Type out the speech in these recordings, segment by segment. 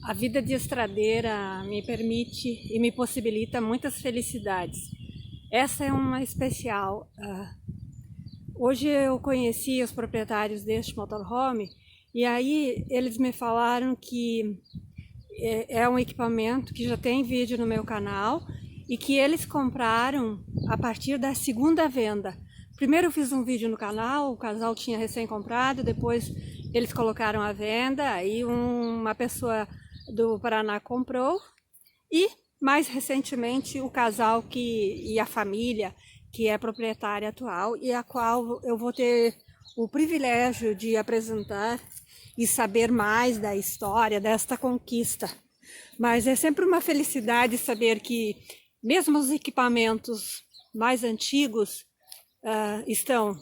A vida de estradeira me permite e me possibilita muitas felicidades. Essa é uma especial. Hoje eu conheci os proprietários deste motorhome e aí eles me falaram que é um equipamento que já tem vídeo no meu canal e que eles compraram a partir da segunda venda. Primeiro eu fiz um vídeo no canal, o casal tinha recém comprado, depois eles colocaram à venda, aí uma pessoa do Paraná comprou e mais recentemente o casal e a família que é proprietária atual e a qual eu vou ter o privilégio de apresentar e saber mais da história desta conquista. Mas é sempre uma felicidade saber que mesmo os equipamentos mais antigos estão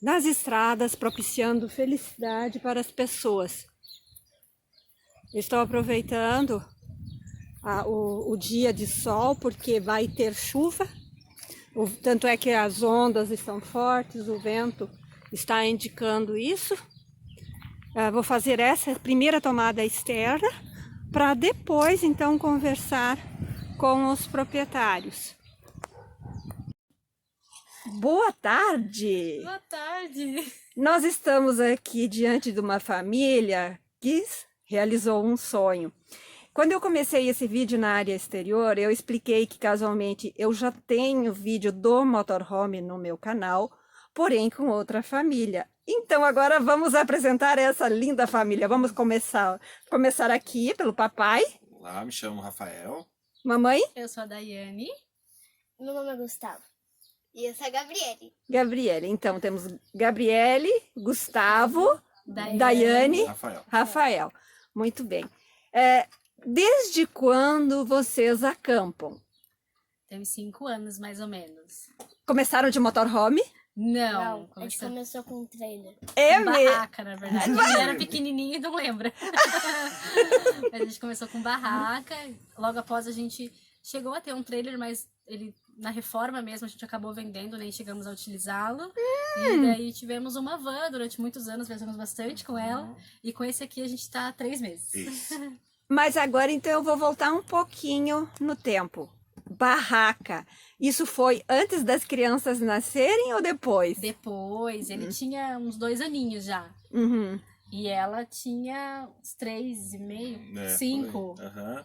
nas estradas propiciando felicidade para as pessoas. Estou aproveitando o dia de sol porque vai ter chuva, tanto é que as ondas estão fortes, o vento está indicando isso. Vou fazer essa primeira tomada externa para depois então conversar com os proprietários. Boa tarde! Boa tarde! Nós estamos aqui diante de uma família que realizou um sonho. Quando eu comecei esse vídeo na área exterior, eu expliquei que casualmente eu já tenho vídeo do motorhome no meu canal, porém com outra família. Então agora vamos apresentar essa linda família. Vamos começar aqui pelo papai. Olá, me chamo Rafael. Mamãe? Eu sou a Daiane. Meu nome é Gustavo. E eu sou a Gabriele. Gabriele. Então temos Gabriele, Gustavo, Daiane, Rafael. Muito bem. Desde quando vocês acampam? Tem 5 anos, mais ou menos. Começaram de motorhome? Não, a gente começou com um trailer. É barraca, na verdade. Ele era pequenininho e não lembra. A gente começou com barraca. Logo após a gente chegou a ter um trailer, mas ele na reforma mesmo a gente acabou vendendo, nem chegamos a utilizá-lo. E daí tivemos uma van durante muitos anos, viajamos bastante com ela. E com esse aqui a gente tá há 3 meses. Isso. Mas agora então eu vou voltar um pouquinho no tempo. Barraca. Isso foi antes das crianças nascerem ou depois? Depois, ele tinha uns 2 aninhos já. Uhum. E ela tinha uns 3,5, 5,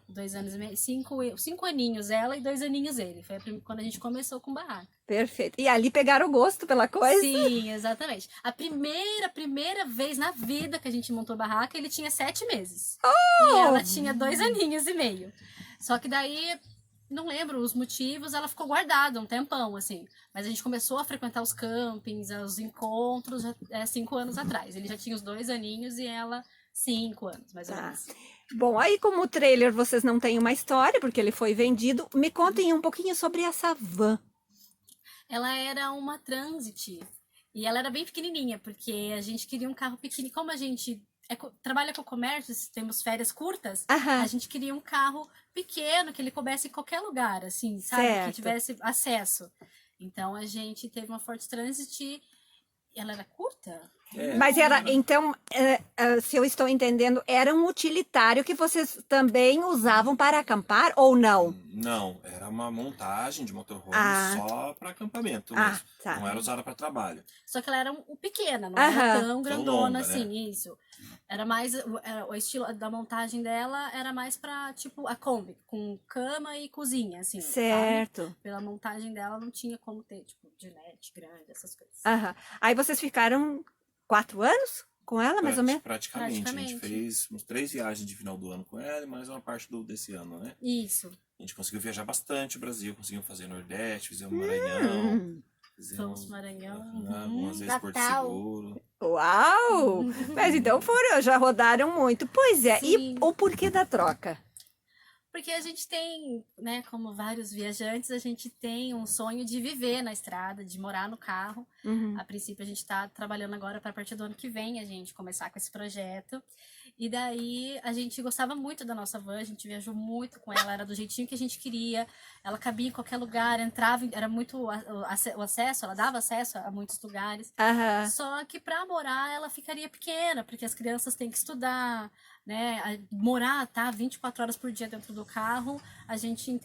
2 anos e meio, 5 aninhos ela e 2 aninhos ele. Foi quando a gente começou com barraca. Perfeito. E ali pegaram o gosto pela coisa? Sim, exatamente. A primeira vez na vida que a gente montou barraca, ele tinha 7 meses. E ela tinha 2 aninhos e meio. Só que daí, não lembro os motivos, ela ficou guardada um tempão, assim. Mas a gente começou a frequentar os campings, os encontros, 5 anos atrás. Ele já tinha os 2 aninhos e ela 5 anos, mais ou menos. Bom, aí como o trailer vocês não têm uma história, porque ele foi vendido, me contem um pouquinho sobre essa van. Ela era uma Transit e ela era bem pequenininha, porque a gente queria um carro pequeno. Como a gente trabalha com comércio, temos férias curtas, a gente queria um carro pequeno, que ele coubesse em qualquer lugar, assim, sabe? Certo. Que tivesse acesso. Então a gente teve uma Ford Transit, ela era curta? Mas era, então, se eu estou entendendo, era um utilitário que vocês também usavam para acampar ou não? Não, era uma montagem de motorhome só para acampamento mesmo. Tá. Não era usada para trabalho. Só que ela era pequena, não era tão grandona longa, assim, né? Isso. Era mais, o estilo da montagem dela era mais pra, tipo, a Kombi, com cama e cozinha, assim, Certo. sabe? Pela montagem dela não tinha como ter, tipo, gilete grande, essas coisas. Aí vocês ficaram 4 anos com ela, mais ou menos? Praticamente. A gente fez uns 3 viagens de final do ano com ela e mais uma parte desse ano, né? Isso. A gente conseguiu viajar bastante o Brasil, conseguimos fazer Nordeste, fizemos Maranhão. Fomos Maranhão. Algumas vezes Porto Seguro. Uau! Mas então já rodaram muito. Pois é, Sim. E o porquê da troca? Porque a gente tem, né, como vários viajantes, a gente tem um sonho de viver na estrada, de morar no carro. A princípio a gente está trabalhando agora para a partir do ano que vem a gente começar com esse projeto. E daí a gente gostava muito da nossa van, a gente viajou muito com ela, era do jeitinho que a gente queria. Ela cabia em qualquer lugar, entrava, era muito o acesso, ela dava acesso a muitos lugares. Só que para morar ela ficaria pequena, porque as crianças têm que estudar, né, morar, tá, 24 horas por dia dentro do carro, a gente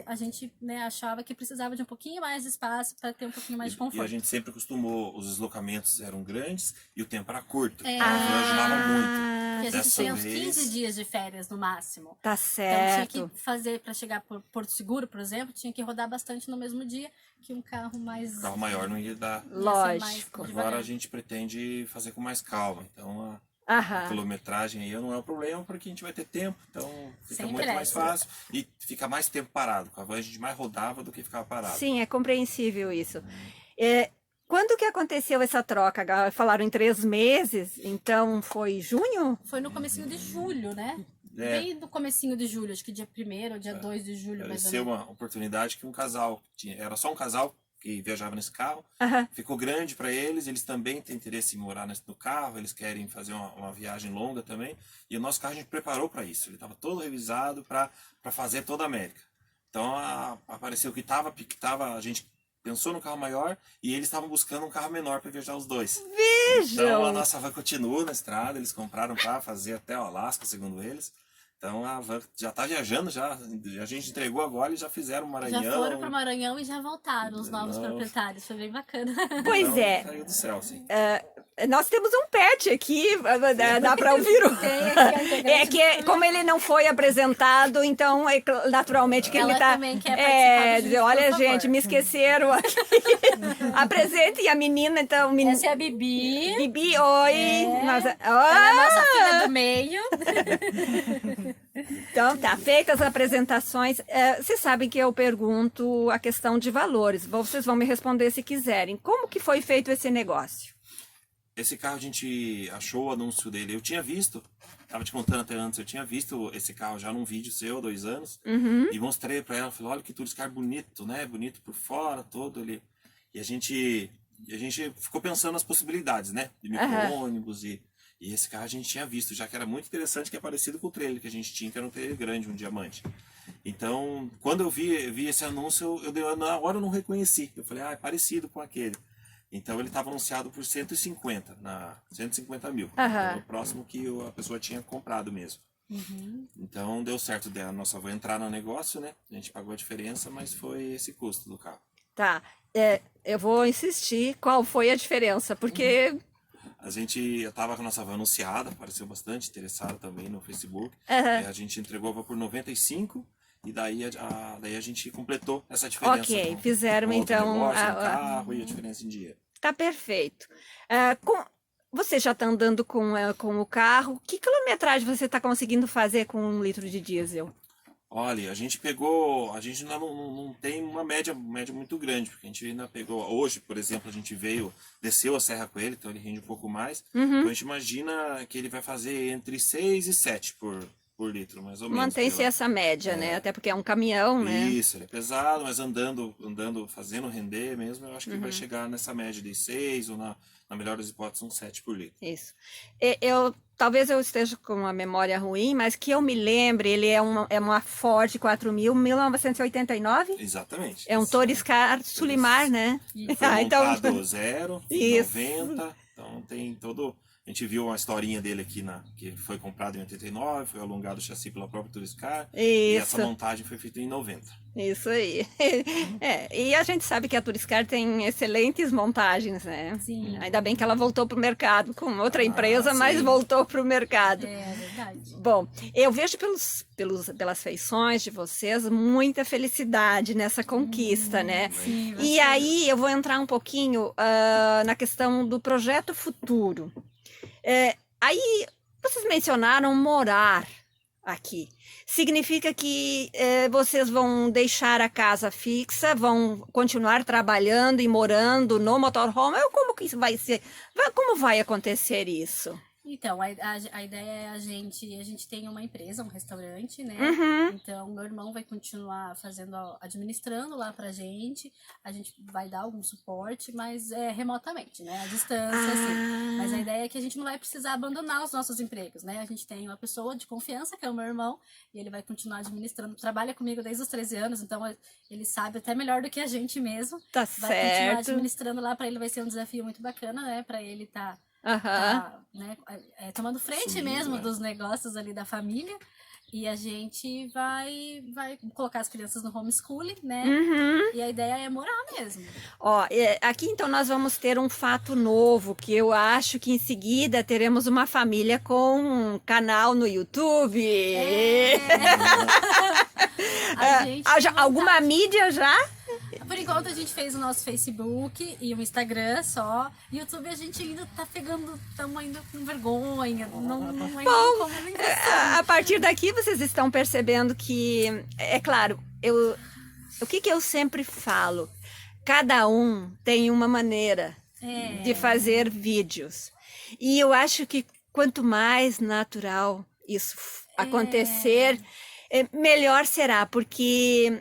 né, achava que precisava de um pouquinho mais de espaço para ter um pouquinho mais de E conforto. a gente sempre acostumou, os deslocamentos eram grandes e o tempo era curto. É. Então viajava muito. Porque a gente Dessa tem uns vez- 15 dias de férias no máximo. Tá Então tinha certo. que fazer, para chegar por Porto Seguro, por exemplo, tinha que rodar bastante no mesmo dia que um carro mais... O carro maior não ia dar. ia ser mais Lógico. devagar. Agora a gente pretende fazer com mais calma. Então a Aham. quilometragem aí não é um problema, porque a gente vai ter tempo, então fica Sem muito mais pressa. fácil e fica mais tempo parado. Com a van a gente mais rodava do que ficava parado. Sim, é compreensível isso. Quando que aconteceu essa troca? Falaram em 3 meses, então foi junho? Foi no comecinho de julho, né? É. Bem no comecinho de julho, acho que dia 1º ou dia 2 de julho, mais ou Pareceu menos. uma oportunidade que um casal tinha. Era só um casal que viajava nesse carro. Aham. Ficou grande para eles também têm interesse em morar no carro, eles querem fazer uma viagem longa também. E o nosso carro a gente preparou para isso, ele estava todo revisado para fazer toda a América. Então apareceu que a gente pensou no carro maior e eles estavam buscando um carro menor para viajar os dois. Vejam! Então a nossa van continua na estrada, eles compraram para fazer até o Alasca, segundo eles. Então a van já está viajando, a gente entregou agora e já fizeram o Maranhão. Já foram para o Maranhão e já voltaram os novos Não. proprietários, foi bem bacana. Pois Então, é. Caiu do céu, sim. Nós temos um pet aqui, dá para ouvir o... É que como ele não foi apresentado, então naturalmente que Ela ele tá... também quer participar do dizer, vídeo, olha por favor. gente, me esqueceram aqui. Apresente a menina, então. Essa é a Bibi, Bibi, oi. ela é a nossa filha do meio. Então tá, feitas as apresentações. Vocês sabem que eu pergunto a questão de valores. Vocês vão me responder se quiserem. Como que foi feito esse negócio? Esse carro a gente achou o anúncio dele. Eu tinha visto, tava te contando até antes, eu tinha visto esse carro já num vídeo seu, 2 anos, e mostrei pra ela, falei, olha que Turiscar bonito, né? Bonito por fora, todo ali. E a gente ficou pensando nas possibilidades, né? De micro-ônibus e esse carro a gente tinha visto, já que era muito interessante, que é parecido com o trailer que a gente tinha, que era um trailer grande, um diamante. Então, quando eu vi esse anúncio, na hora eu não reconheci. Eu falei, é parecido com aquele. Então ele estava anunciado por 150 mil. Então, o próximo que a pessoa tinha comprado mesmo. Então deu certo dela. Nossa, vou entrar no negócio, né? A gente pagou a diferença, mas foi esse custo do carro. Tá, eu vou insistir qual foi a diferença, porque... Eu tava com a nossa van anunciada, apareceu bastante interessada também no Facebook. A gente entregou a van por 95 e daí a gente completou essa diferença. Ok, fizeram com outro então... negócio, no carro e a diferença em dinheiro. Tá perfeito. Você já está andando com o carro. Que quilometragem você está conseguindo fazer com 1 litro de diesel? Olha, a gente ainda não tem uma média muito grande, porque a gente ainda pegou, hoje, por exemplo, a gente desceu a serra com ele, então ele rende um pouco mais, então a gente imagina que ele vai fazer entre 6 e 7 por litro, mais ou menos. Mantém-se essa média, né? Até porque é um caminhão, né? Isso, ele é pesado, mas andando, fazendo render mesmo, eu acho que vai chegar nessa média de 6 ou na melhor das hipóteses, um 7 por litro. Isso. Talvez eu esteja com uma memória ruim, mas que eu me lembre, ele é uma Ford 4000, 1989? Exatamente. É um Turiscar Sulimar, né? Foi Então, montado zero, Isso. 90, então tem todo... A gente viu uma historinha dele aqui, que foi comprado em 89, foi alongado o chassi pela própria Turiscar, e essa isso, montagem foi feita em 90. isso aí. E a gente sabe que a Turiscar tem excelentes montagens, né? Sim. Ainda bem que ela voltou para o mercado com outra empresa, sim. mas voltou para o mercado. É verdade. Bom, eu vejo pelas feições de vocês muita felicidade nessa conquista, né? Sim, E aí eu vou entrar um pouquinho na questão do projeto futuro. Aí vocês mencionaram morar aqui. Significa que vocês vão deixar a casa fixa, vão continuar trabalhando e morando no motorhome? Ou como que isso vai ser? Como vai acontecer isso? Então, a ideia é a gente tem uma empresa, um restaurante, né? Então, meu irmão vai continuar administrando lá pra gente. A gente vai dar algum suporte, mas remotamente, né? À distância, assim. Mas a ideia é que a gente não vai precisar abandonar os nossos empregos, né? A gente tem uma pessoa de confiança, que é o meu irmão, e ele vai continuar administrando. Trabalha comigo desde os 13 anos, então ele sabe até melhor do que a gente mesmo. Tá Vai continuar certo. administrando lá, pra ele vai ser um desafio muito bacana, né? Pra ele tá tá, né, tomando frente Assumindo, mesmo né? dos negócios ali da família. E a gente vai colocar as crianças no homeschooling, né? E a ideia é morar mesmo. Ó, aqui então nós vamos ter um fato novo, que eu acho que em seguida teremos uma família com um canal no YouTube. A gente tem Alguma mídia já? Por enquanto a gente fez o nosso Facebook e o Instagram só. YouTube a gente ainda tá pegando, estamos ainda com vergonha. Não ainda como A partir daqui vocês estão percebendo que, é claro, o que eu sempre falo, cada um tem uma maneira de fazer vídeos. E eu acho que quanto mais natural isso acontecer, melhor será, porque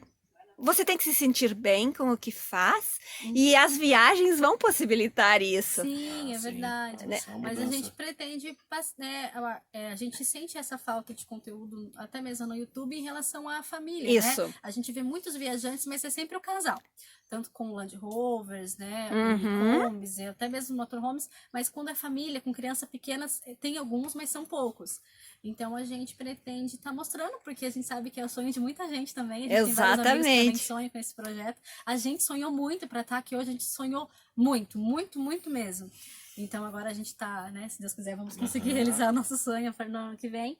você tem que se sentir bem com o que faz e as viagens vão possibilitar isso. Sim, é verdade. Essa é uma Mas a mudança. gente pretende, né, a gente sente essa falta de conteúdo, até mesmo no YouTube, em relação à família, Isso. né? A gente vê muitos viajantes, mas é sempre o casal. Tanto com Land Rovers, né, combis, até mesmo motorhomes, mas quando é família, com criança pequena, tem alguns, mas são poucos. Então a gente pretende estar mostrando, porque a gente sabe que é o sonho de muita gente também. A gente tem vários amigos que também sonham com esse projeto. A gente sonhou muito para estar aqui hoje, a gente sonhou muito, muito, muito mesmo. Então agora a gente tá, né, se Deus quiser, vamos conseguir realizar o nosso sonho no ano que vem.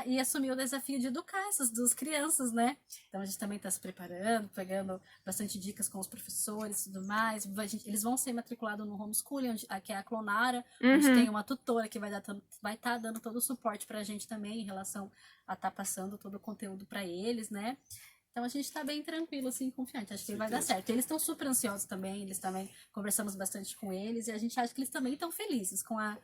E assumir o desafio de educar essas duas crianças, né? Então a gente também está se preparando, pegando bastante dicas com os professores e tudo mais. Eles vão ser matriculados no homeschooling, que é a Clonara. A gente tem uma tutora que vai estar dando todo o suporte para a gente também em relação a estar passando todo o conteúdo para eles, né? Então a gente tá bem tranquilo, assim, confiante. Acho que vai dar certo. Eles estão super ansiosos também, eles também conversamos bastante com eles e a gente acha que eles também estão felizes com a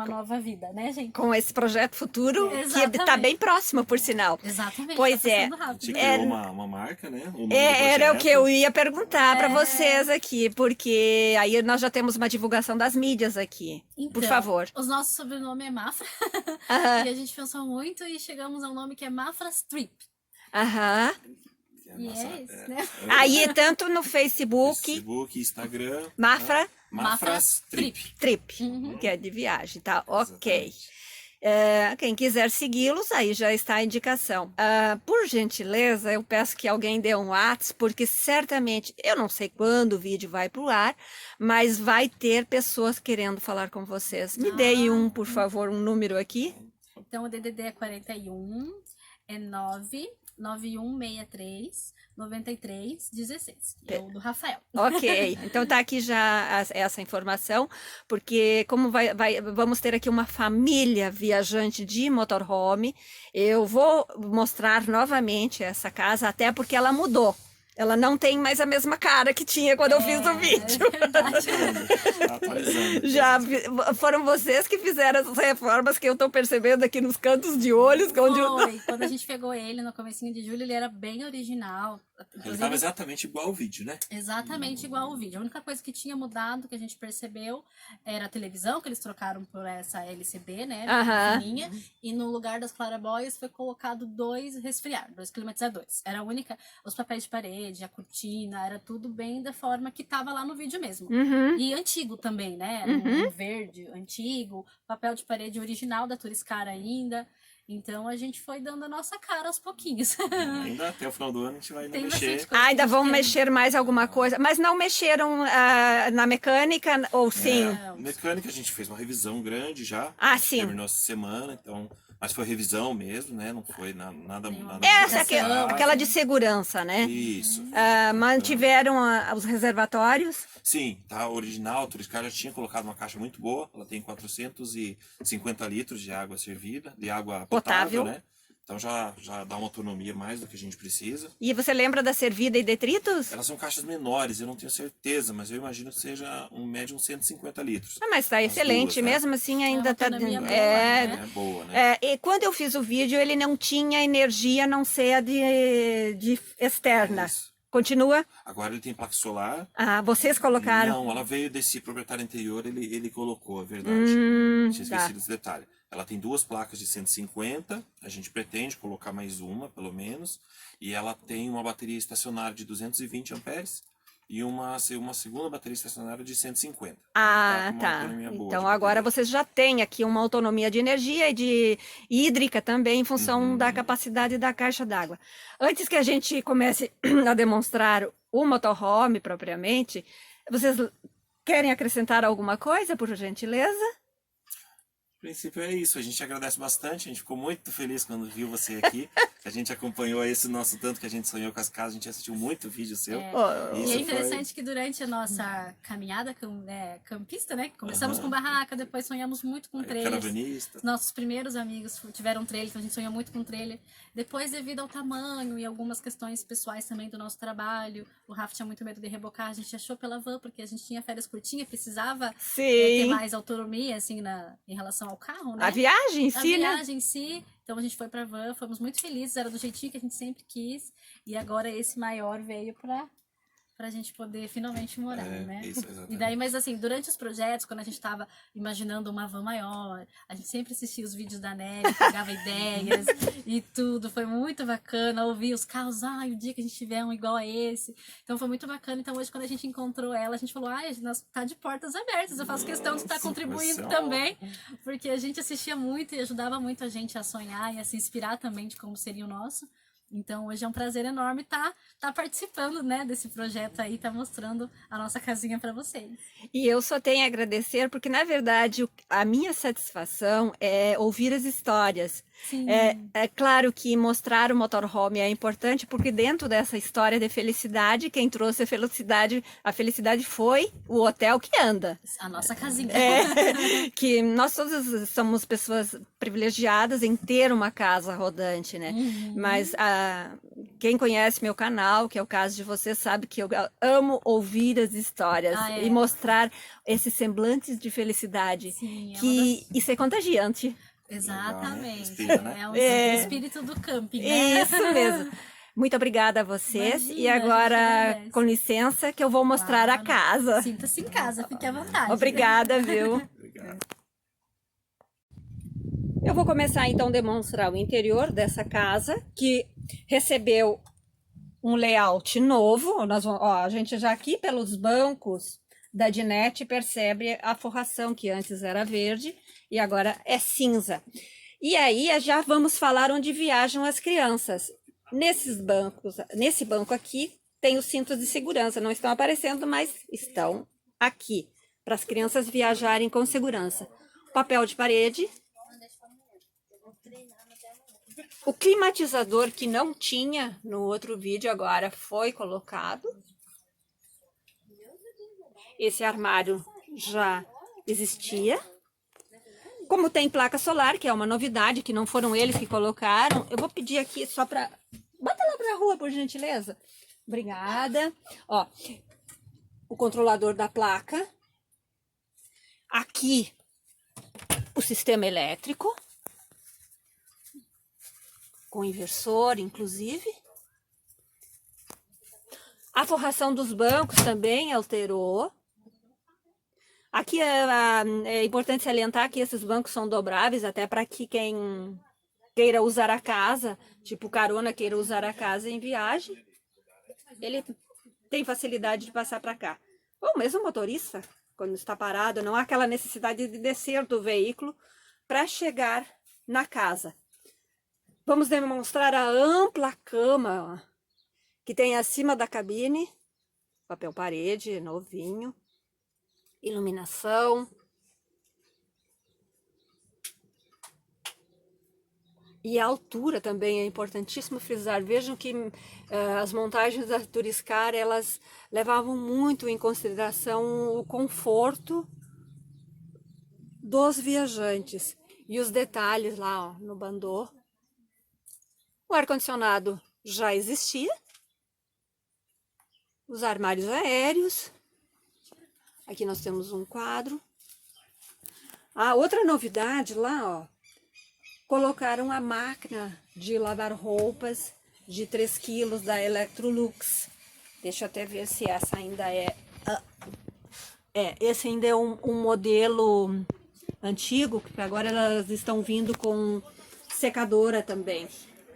nova vida, né, gente? Com esse projeto futuro, que Exatamente. está bem próximo, por sinal. Exatamente. Pois tá é. passando A rápido. gente criou uma marca, né? O nome do Era o que projeto. eu ia perguntar para vocês aqui, porque aí nós já temos uma divulgação das mídias aqui. Por Então, favor. O nosso sobrenome é Mafra. E a gente pensou muito e chegamos a um nome que é Mafra Strip. Aham. Que é a E nossa- é isso, né? Aí, tanto no Facebook, Facebook, Instagram. Mafra né? Mafras Trip. Trip, que é de viagem, tá? Ok. Quem quiser segui-los, aí já está a indicação. Por gentileza, eu peço que alguém dê um WhatsApp, porque certamente, eu não sei quando o vídeo vai pro ar, mas vai ter pessoas querendo falar com vocês. Me dê por favor, um número aqui. Então o DDD é 41, é 99163-9316. É o do Rafael. Ok, então tá aqui já essa informação, porque como vamos ter aqui uma família viajante de motorhome, eu vou mostrar novamente essa casa, até porque ela mudou. Ela não tem mais a mesma cara que tinha quando eu fiz o vídeo. É verdade. Tá atualizando. Já foram vocês que fizeram essas reformas que eu tô percebendo aqui nos cantos de olhos. Foi. Quando a gente pegou ele no comecinho de julho, ele era bem original. Ele Inclusive, estava exatamente igual ao vídeo, né? exatamente igual ao vídeo. A única coisa que tinha mudado, que a gente percebeu, era a televisão, que eles trocaram por essa LCD, né? Pequenininha. E no lugar das claraboias foi colocado 2 climatizadores. Era a única. Os papéis de parede, a cortina, era tudo bem da forma que tava lá no vídeo mesmo. E antigo também, né? Era um verde antigo, papel de parede original da Turiscar ainda. Então a gente foi dando a nossa cara aos pouquinhos. Ainda até o final do ano a gente vai ainda Tem mexer. bastante coisa. Ainda que a vão gente tem. mexer mais alguma coisa, mas não mexeram na mecânica, ou sim? Mecânica, a gente fez uma revisão grande já. Ah, sim. Terminou essa semana, então. Mas foi revisão mesmo, né? Não foi nada. Essa Explicação. aquela de segurança, né? Isso. Mantiveram os reservatórios. Sim, tá original. A Turiscar já tinha colocado uma caixa muito boa. Ela tem 450 litros de água servida, de água potável, né? Então já dá uma autonomia mais do que a gente precisa. E você lembra da servida e detritos? Elas são caixas menores, eu não tenho certeza, mas eu imagino que seja um médio uns 150 litros. Mas está As excelente, duas, né? mesmo assim ainda uma está... autonomia boa, É né? boa, né? E quando eu fiz o vídeo, ele não tinha energia, a não ser a de externa. Isso. Continua? Agora ele tem placa solar. Vocês colocaram? Não, ela veio desse proprietário anterior, ele colocou, é verdade. Tinha esquecido esse detalhe. Ela tem 2 placas de 150, a gente pretende colocar mais uma, pelo menos. E ela tem uma bateria estacionária de 220 amperes. e uma segunda bateria estacionária de 150. Ah, Com uma tá. autonomia boa Então de agora bateria. vocês já têm aqui uma autonomia de energia e de hídrica também, em função da capacidade da caixa d'água. Antes que a gente comece a demonstrar o motorhome propriamente, vocês querem acrescentar alguma coisa, por gentileza? A princípio é isso, a gente agradece bastante, a gente ficou muito feliz quando viu você aqui, a gente acompanhou esse nosso tanto que a gente sonhou com as casas, a gente assistiu muito vídeo seu. Oh. E Isso é interessante que durante a nossa caminhada campista, né? Começamos com barraca, depois sonhamos muito com trailer. Caravanista. Nossos primeiros amigos tiveram trailer, então a gente sonhou muito com trailer. Depois, devido ao tamanho e algumas questões pessoais também do nosso trabalho, o Rafa tinha muito medo de rebocar, a gente achou pela van, porque a gente tinha férias curtinhas, precisava ter mais autonomia, assim, em relação ao carro, né? A viagem em A si, né? viagem em si. Então a gente foi pra van, fomos muito felizes, era do jeitinho que a gente sempre quis. E agora esse maior veio pra gente poder finalmente morar, né? Isso, exatamente. E daí, mas assim, durante os projetos, quando a gente tava imaginando uma van maior, a gente sempre assistia os vídeos da Nelly, pegava ideias e tudo. Foi muito bacana ouvir os carros, o dia que a gente tiver um igual a esse. Então foi muito bacana. Então hoje, quando a gente encontrou ela, a gente falou, nós tá de portas abertas. Eu faço questão de estar contribuindo também, porque a gente assistia muito e ajudava muito a gente a sonhar e a se inspirar também de como seria o nosso. Então hoje é um prazer enorme estar participando, né, desse projeto aí, tá mostrando a nossa casinha para vocês. E eu só tenho a agradecer, porque na verdade a minha satisfação é ouvir as histórias. Sim. É claro que mostrar o motorhome é importante, porque dentro dessa história de felicidade, quem trouxe a felicidade foi o hotel que anda. A nossa casinha. Que nós todos somos pessoas privilegiadas em ter uma casa rodante, né? Mas quem conhece meu canal, que é o caso de você, sabe que eu amo ouvir as histórias e mostrar esses semblantes de felicidade. Sim, isso é contagiante. Exatamente. Legal, né? É o espírito do camping, né? Isso mesmo. Muito obrigada a vocês. Imagina, E agora, com licença, que eu vou mostrar a casa. Sinta-se em casa, fique à vontade. Obrigada, viu? Obrigado. Eu vou começar então a demonstrar o interior dessa casa, que recebeu um layout novo. A gente já aqui pelos bancos da Dinette percebe a forração, que antes era verde e agora é cinza. E aí já vamos falar onde viajam as crianças. Nesse banco aqui tem os cintos de segurança, não estão aparecendo, mas estão aqui, para as crianças viajarem com segurança. Papel de parede. O climatizador que não tinha no outro vídeo agora foi colocado. Esse armário já existia. Como tem placa solar, que é uma novidade, que não foram eles que colocaram, eu vou pedir aqui só para... Bota lá para a rua, por gentileza. Obrigada. Ó, o controlador da placa. Aqui, o sistema elétrico. Com inversor, inclusive. A forração dos bancos também alterou. Aqui é importante salientar que esses bancos são dobráveis, até para que quem queira usar a casa, tipo carona, queira usar a casa em viagem, ele tem facilidade de passar para cá. Ou mesmo o motorista, quando está parado, não há aquela necessidade de descer do veículo para chegar na casa. Vamos demonstrar a ampla cama que tem acima da cabine, papel parede novinho, iluminação. E a altura também é importantíssimo frisar. Vejam que as montagens da Turiscar, elas levavam muito em consideração o conforto dos viajantes. E os detalhes lá, ó, no bandô. O ar-condicionado já existia. Os armários aéreos. Aqui nós temos um quadro. A outra novidade lá, ó, colocaram a máquina de lavar roupas de 3 kg da Electrolux. Deixa eu até ver se essa ainda é... esse ainda é um modelo antigo, que agora elas estão vindo com secadora também.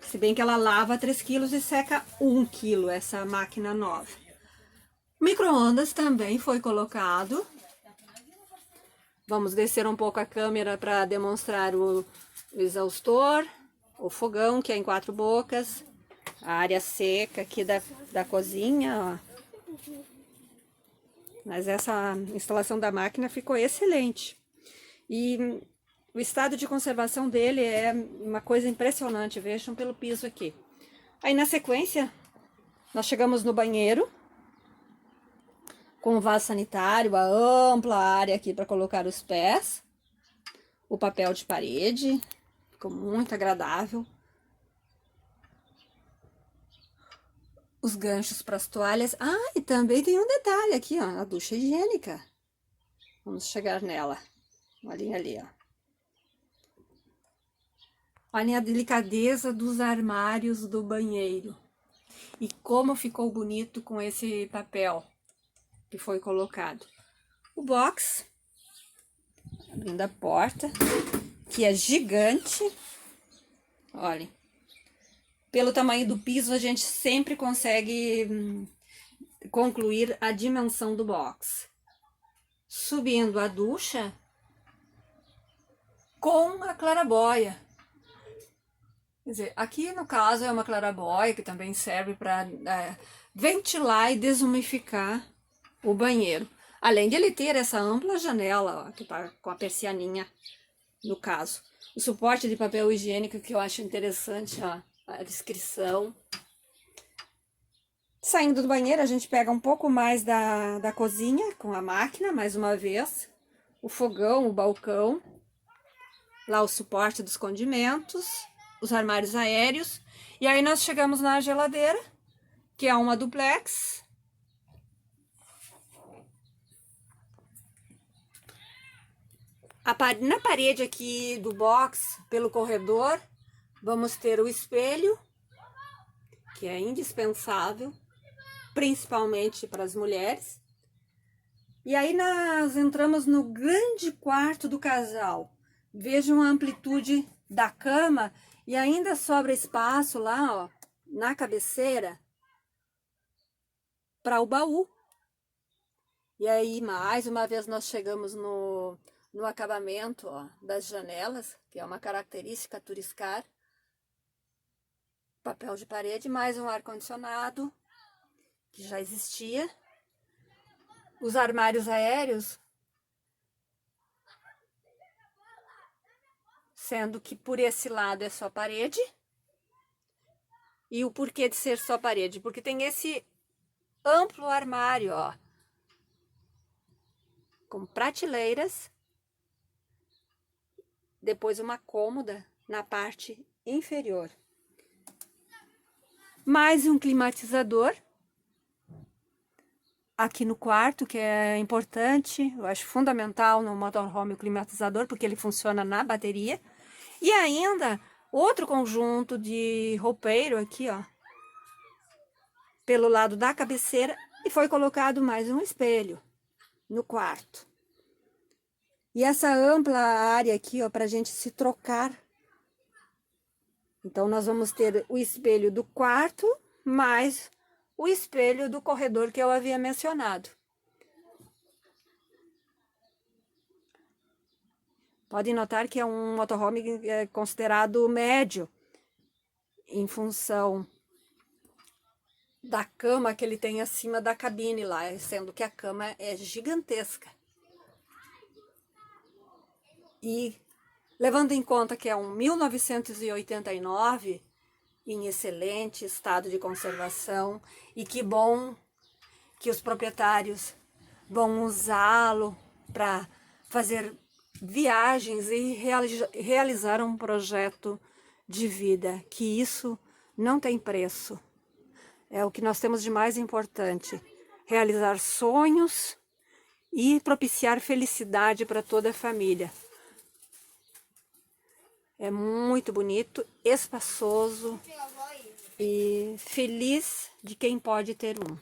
Se bem que ela lava 3 kg e seca 1 kg, essa máquina nova. Micro-ondas também foi colocado. Vamos descer um pouco a câmera para demonstrar o exaustor, o fogão, que é em 4 bocas, a área seca aqui da cozinha, ó. Mas essa instalação da máquina ficou excelente. E o estado de conservação dele é uma coisa impressionante, vejam pelo piso aqui. Aí na sequência, nós chegamos no banheiro, com o vaso sanitário, a ampla área aqui para colocar os pés, o papel de parede, ficou muito agradável. Os ganchos para as toalhas. Ah, e também tem um detalhe aqui, ó, a ducha higiênica. Vamos chegar nela. Olhem ali, ó. Olhem a delicadeza dos armários do banheiro. E como ficou bonito com esse papel que foi colocado. O box, abrindo a porta, que é gigante. Olhem. Pelo tamanho do piso, a gente sempre consegue concluir a dimensão do box. Subindo a ducha com a clarabóia. Quer dizer, aqui no caso é uma clarabóia que também serve para ventilar e desumificar o banheiro. Além de ele ter essa ampla janela, ó, que tá com a persianinha, no caso. O suporte de papel higiênico que eu acho interessante, ó, a descrição. Saindo do banheiro, a gente pega um pouco mais da cozinha com a máquina, mais uma vez. O fogão, o balcão. Lá o suporte dos condimentos, os armários aéreos. E aí nós chegamos na geladeira, que é uma duplex. Na parede aqui do box, pelo corredor, vamos ter o espelho, que é indispensável, principalmente para as mulheres. E aí nós entramos no grande quarto do casal. Vejam a amplitude da cama e ainda sobra espaço lá, ó, na cabeceira, para o baú. E aí, mais uma vez, nós chegamos no acabamento, ó, das janelas, que é uma característica Turiscar. Papel de parede, mais um ar-condicionado, que já existia. Os armários aéreos, sendo que por esse lado é só parede. E o porquê de ser só parede? Porque tem esse amplo armário, ó, com prateleiras. Depois uma cômoda na parte inferior. Mais um climatizador aqui no quarto, que é importante, eu acho fundamental no motorhome o climatizador, porque ele funciona na bateria. E ainda outro conjunto de roupeiro aqui, ó, pelo lado da cabeceira, e foi colocado mais um espelho no quarto. E essa ampla área aqui, ó, para a gente se trocar. Então, nós vamos ter o espelho do quarto, mais o espelho do corredor que eu havia mencionado. Podem notar que é um motorhome considerado médio, em função da cama que ele tem acima da cabine lá, sendo que a cama é gigantesca. E levando em conta que é um 1989, em excelente estado de conservação, e que bom que os proprietários vão usá-lo para fazer viagens e realizar um projeto de vida, que isso não tem preço. É o que nós temos de mais importante, realizar sonhos e propiciar felicidade para toda a família. É muito bonito, espaçoso e feliz de quem pode ter um.